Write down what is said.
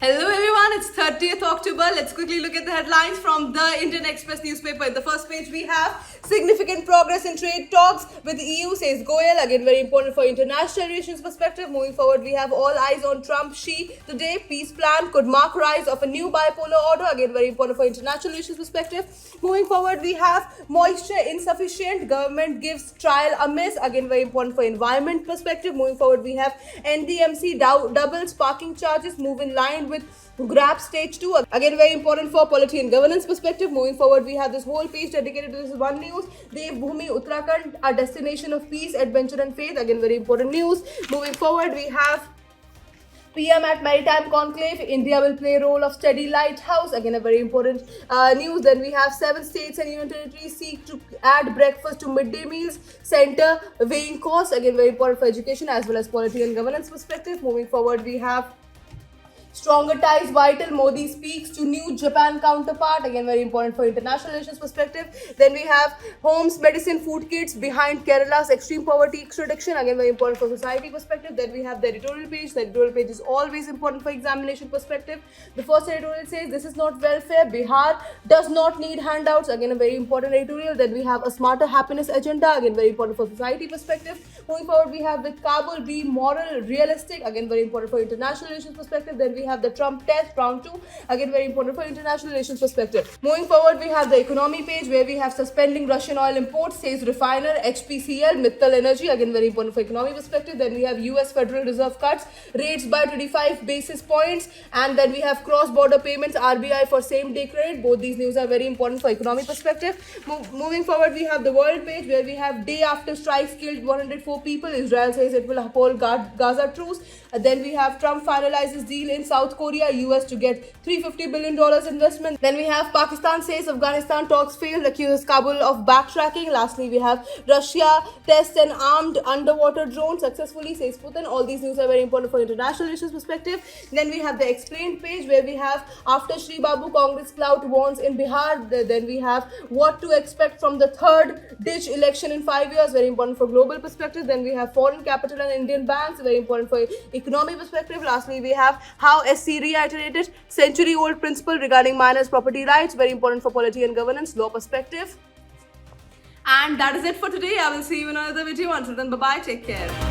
Hello everyone, it's 30th October. Let's quickly look at the headlines from the Indian Express newspaper. In the first page, we have significant progress in trade talks with the EU, says Goyal. Again, very important for international relations perspective. Moving forward, we have all eyes on Trump-Xi today. Peace plan could mark rise of a new bipolar order. Again, very important for international relations perspective. Moving forward, we have moisture insufficient. Government gives trial a miss. Again, very important for environment perspective. Moving forward, we have NDMC doubles parking charges. Move in line with Grab Stage 2. Again, very important for polity and governance perspective. Moving forward, we have this whole page dedicated to this one news. Devbhoomi Uttarakhand, a destination of peace, adventure and faith. Again, very important news. Moving forward, we have PM at Maritime Conclave, India will play role of steady lighthouse. Again, a very important news. Then we have 7 states and union territories seek to add breakfast to midday meals. Center weighing costs. Again, very important for education as well as polity and governance perspective. Moving forward, we have stronger ties vital. Modi speaks to new Japan counterpart. Again, very important for international relations perspective. Then we have homes, medicine, food kits behind Kerala's extreme poverty extradition. Again, very important for society perspective. Then we have the editorial page. The editorial page is always important for examination perspective. The first editorial says this is not welfare. Bihar does not need handouts. Again, a very important editorial. Then we have a smarter happiness agenda. Again, very important for society perspective. Moving forward, we have with Kabul be moral, realistic. Again, very important for international relations perspective. Then we have the Trump test round 2. Again, very important for international relations perspective. Moving forward, we have the economy page where we have suspending Russian oil imports, says refiner HPCL, Mittal Energy. Again, very important for economy perspective. Then we have US Federal Reserve cuts rates by 25 basis points. And then we have cross-border payments, RBI for same-day credit. Both these news are very important for economy perspective. Moving forward, we have the world page where we have day after strikes killed 104 people. Israel says it will uphold Gaza truce. Then we have Trump finalizes deal in South Korea, US to get $350 billion investment. Then we have Pakistan says Afghanistan talks failed, accuses Kabul of backtracking. Lastly, we have Russia tests an armed underwater drone successfully, says Putin. All these news are very important for international relations perspective. Then we have the explained page where we have after Shri Babu, Congress clout warns in Bihar. Then we have what to expect from the third ditch election in 5 years, very important for global perspective. Then we have foreign capital and Indian banks, very important for economy perspective. Lastly, we have how SC reiterated century-old principle regarding minors' property rights, very important for polity and governance, law perspective. And that is it for today. I will see you in another video. Until then, bye-bye. Take care.